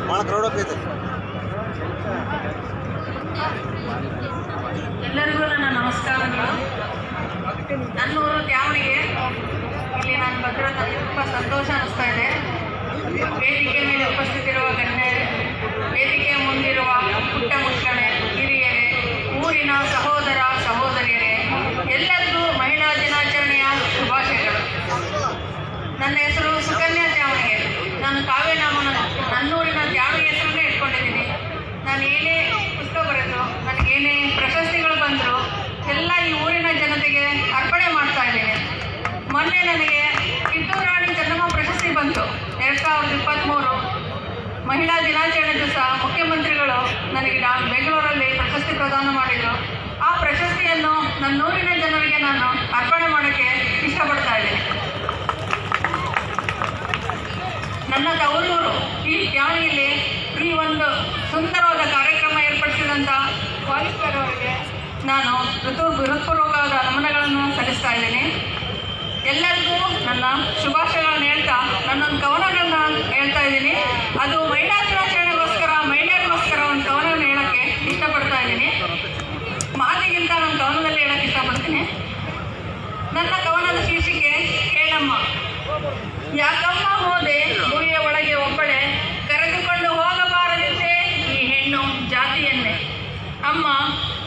ಭಾಳ ಕ್ರೌಡ್ ಆಗ್ತೈತೆ. ಎಲ್ಲರಿಗೂ ನನ್ನ ನಮಸ್ಕಾರಗಳು. ನನ್ನೂರು ತ್ಯಾವಣಿಗೆ. ಇಲ್ಲಿ ನಾನು ಬಂದಿರೋದು ನನಗೆ ತುಂಬ ಸಂತೋಷ ಅನಿಸ್ತಾ ಇದೆ. ವೇದಿಕೆ ಮೇಲೆ ಉಪಸ್ಥಿತಿರುವ ಗಣ್ಯರೇ, ವೇದಿಕೆಯ ಮುಂದಿರುವ ಪುಟ್ಟ ಮಕ್ಕಳೇ, ಹಿರಿಯರೇ, ಊರಿನ ಸಹೋದರ ಸಹೋದರಿಯರೇ, ಎಲ್ಲರಿಗೂ ಮಹಿಳಾ ದಿನಾಚರಣೆಯ ಶುಭಾಶಯಗಳು. ನನ್ನ ಹೆಸರು ಸುಕನ್ಯಾ ತ್ಯಾವಣಿಗೆ. ನಾನು ಕಾವ್ಯನಾಮನ ನನ್ನೂರಿನ ತ್ಯಾವಣಿಗೆ ಹೆಸರನ್ನೇ ಇಟ್ಕೊಂಡಿದ್ದೀನಿ. ನಾನು ಏನೇ ಪುಸ್ತಕ ಬರೆದು, ನನಗೇನೇ ಪ್ರಶಸ್ತಿಗಳು ಬಂದರು ಎಲ್ಲ ಈ ಊರಿನ ಜನತೆಗೆ ಅರ್ಪಣೆ ಮಾಡ್ತಾ ಇದ್ದೀನಿ. ಮೊನ್ನೆ ನನಗೆ ಕಿತ್ತೂರು ರಾಣಿ ಚೆನ್ನಮ್ಮ ಪ್ರಶಸ್ತಿ ಬಂತು 2023 ಮಹಿಳಾ ದಿನಾಚರಣೆ ದಿವಸ ಮುಖ್ಯಮಂತ್ರಿಗಳು ನನಗೆ ಬೆಂಗಳೂರಲ್ಲಿ ಪ್ರಶಸ್ತಿ ಪ್ರದಾನ ಮಾಡಿದರು. ಆ ಪ್ರಶಸ್ತಿಯನ್ನು ನನ್ನೂರಿನ ಜನರಿಗೆ ನಾನು ಅರ್ಪಣೆ ಮಾಡೋಕ್ಕೆ ಇಷ್ಟಪಡ್ತಾ ಇದ್ದೀನಿ. ನನ್ನ ತವರೂರು ಈ ತ್ಯಾವಣಿಯಲ್ಲಿ ಈ ಒಂದು ಸುಂದರವಾದ ಕಾರ್ಯಕ್ರಮ ಏರ್ಪಡಿಸಿದಂಥ ವಾಲಿಸ್ಕರ್ ಅವರಿಗೆ ನಾನು ಹೃತ್ಪೂರ್ವಕವಾದ ನಮನಗಳನ್ನು ಸಲ್ಲಿಸ್ತಾ ಇದ್ದೀನಿ. ಎಲ್ಲರಿಗೂ ನನ್ನ ಶುಭಾಶಯಗಳನ್ನು ಹೇಳ್ತಾ ನನ್ನೊಂದು ಕವನಗಳನ್ನು ಹೇಳ್ತಾ ಇದ್ದೀನಿ. ಅದು ಮಹಿಳಾ ದಿನಾಚರಣೆಗೋಸ್ಕರ, ಮಹಿಳೆಯರಿಗೋಸ್ಕರ ಒಂದು ಕವನವನ್ನು ಹೇಳೋಕ್ಕೆ ಇಷ್ಟಪಡ್ತಾ ಇದ್ದೀನಿ. ಮಾತಿಗಿಂತ ನನ್ನ ಕವನದಲ್ಲಿ ಹೇಳೋಕ್ಕೆ ಇಷ್ಟಪಡ್ತೀನಿ. ನನ್ನ ಕವನದ ಶೀರ್ಷಿಕೆ ಹೇಳಮ್ಮ. ಯಾಕಮ್ಮ ಹೋದೆ ಭೂಮಿಯ ಒಳಗೆ ಒಬ್ಬಳೆ, ಕರೆದುಕೊಂಡು ಹೋಗಬಾರದಿದ್ದೆ ಈ ಹೆಣ್ಣು ಜಾತಿಯನ್ನೇ. ಅಮ್ಮ,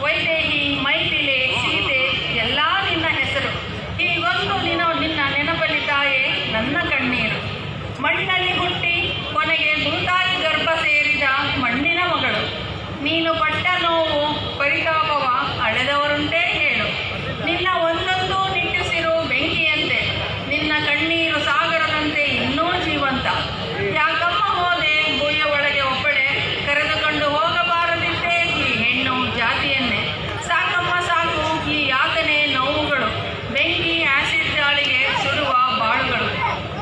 ವೈದೇಹಿ, ಮೈಥಿಲೆ, ಸೀತೆ ಎಲ್ಲ ನಿನ್ನ ಹೆಸರು. ಹೀಗೊಂದು ನಿನ್ನ ನೆನಪಲ್ಲಿ ತಾಯೇ ನನ್ನ ಕಣ್ಣೀರು. ಮಣ್ಣಲ್ಲಿ ಹುಟ್ಟಿ ಕೊನೆಗೆ ಭೂತಾಯಿ ಗರ್ಭ ಸೇರಿದ ಮಣ್ಣಿನ ಮಗಳು. ನೀನು ಪಟ್ಟ ನೋವು ಪರಿತಾಪವ ಅಳೆದವರುಂಟೇ ಹೇಳು. ನಿನ್ನ ಒಂದೊಂದು ನಿಟ್ಟುಸಿರು ಬೆಂಕಿಯಂತೆ, ನಿನ್ನ ಕಣ್ಣೀರು ಸಾಗರದಂತೆ ಇನ್ನೂ ಜೀವಂತ. ಯಾಕಮ್ಮ ಹೋದೆ ಭೂಮಿಯ ಒಳಗೆ ಒಬ್ಬಳೆ, ಕರೆದುಕೊಂಡು ಹೋಗಬಾರದಿದ್ದೆ ಈ ಹೆಣ್ಣು ಜಾತಿಯನ್ನೇ. ಸಾಕಮ್ಮ ಸಾಕು ಈ ಯಾತನೆ ನೋವುಗಳು, ಬೆಂಕಿ ಆಸಿಡ್ ದಾಳಿಗೆ ಸುಡುವ ಬಾಳುಗಳು.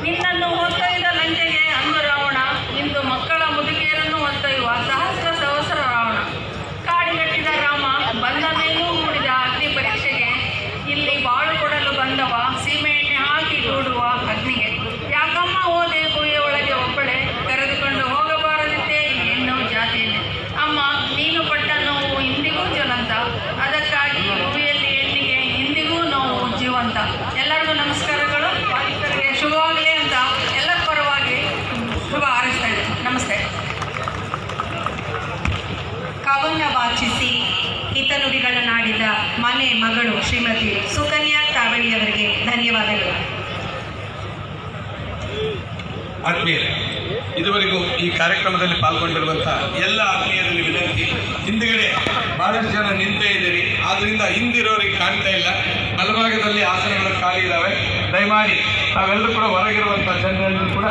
ನಿನ್ನನ್ನು ಹೊತ್ತೊಯ್ದ ಲಂಚೆಗೆ ಅಂದು ರಾವಣ, ಇಂದು ಮಕ್ಕಳ ಮುದುಕಿಯರನ್ನು ಹೊತ್ತೊಯ್ಯುವ ಸಹಸ್ರ ಸಹಸ್ರ ರಾವಣ. ಕಾಡಿಗಟ್ಟಿದ ರಾಮ ಬಂದ ಮೇಲೂ ಹೂಡಿದ ಅಗ್ನಿ ಪರೀಕ್ಷೆಗೆ, ಇಲ್ಲಿ ಬಾಳು ಕೊಡಲು ಬಂದವ ಸೀಮೆ ಎಣ್ಣೆ ಹಾಕಿ ದೂಡುವ ಅಗ್ನಿಗೆ. ಯಾಕಮ್ಮ ಹೋದೆ ಭೂಮಿಯ ಒಳಗೆ ಒಬ್ಬಳೆ, ಕರೆದುಕೊಂಡು ಹೋಗಬಾರದಿದ್ದೆ ಈ ಹೆಣ್ಣು ಜಾತಿಯಲ್ಲಿ. ಅಮ್ಮ, ನೀನು ಪಟ್ಟ ನೋವು ಇಂದಿಗೂ ಜ್ವಲಂತ, ಅದಕ್ಕಾಗಿ ಭೂಮಿಯಲ್ಲಿ ಹೆಣ್ಣಿಗೆ ಇಂದಿಗೂ ನೋವು ಜೀವಂತ. ಎಲ್ಲರಿಗೂ ನಮಸ್ಕಾರಗಳು. ವಾಲಿಕರಿಗೆ ಶುಭವಾಗಲಿ ಅಂತ ಎಲ್ಲರ ಪರವಾಗಿ ಶುಭ ಹಾರೈಸ್ತಾ ಇದ್ದೇನೆ. ನಮಸ್ತೆ. ಕವನ ವಾಚಿಸಿ ಹಿತನುಡಿಗಳನ್ನಾಡಿದ ಮನೆ ಮಗಳು ಶ್ರೀಮತಿ ಸುಕನ್ಯಾ ತ್ಯಾವಣಿಯವರಿಗೆ ಧನ್ಯವಾದಗಳು. ಆತ್ಮೀಯರೇ, ಇದುವರೆಗೂ ಈ ಕಾರ್ಯಕ್ರಮದಲ್ಲಿ ಪಾಲ್ಗೊಂಡಿರುವಂತಹ ಎಲ್ಲ ಆತ್ಮೀಯರಲ್ಲಿ ವಿನಂತಿ, ಹಿಂದುಗಡೆ ಬಹಳಷ್ಟು ಜನ ನಿಂತೇ ಇದ್ದೀರಿ, ಆದ್ದರಿಂದ ಹಿಂದಿರೋರಿಗೆ ಕಾಣ್ತಾ ಇಲ್ಲ. ಬಲಭಾಗದಲ್ಲಿ ಆಸನಗಳು ಖಾಲಿ ಇದ್ದಾವೆ. ದಯಮಾಡಿ ನಾವೆಲ್ಲರೂ ಕೂಡ ಹೊರಗಿರುವಂಥ ಜನರಲ್ಲೂ ಕೂಡ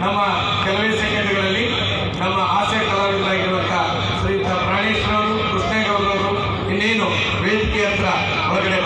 ನಮ್ಮ ಕೆಲವೇ ಸೆಕೆಂಡ್ಗಳಲ್ಲಿ ನಮ್ಮ ಹಾಸ್ಯ ಕಲಾವಿದರಾಗಿರುವಂಥ ಶ್ರೀಯುತ ಪ್ರಾಣೇಶ್ವರವರು, ಕೃಷ್ಣೇಗೌಡರವರು ಇನ್ನೇನು ವೇದಿಕೆ ಹತ್ರ ಹೊರಗಡೆ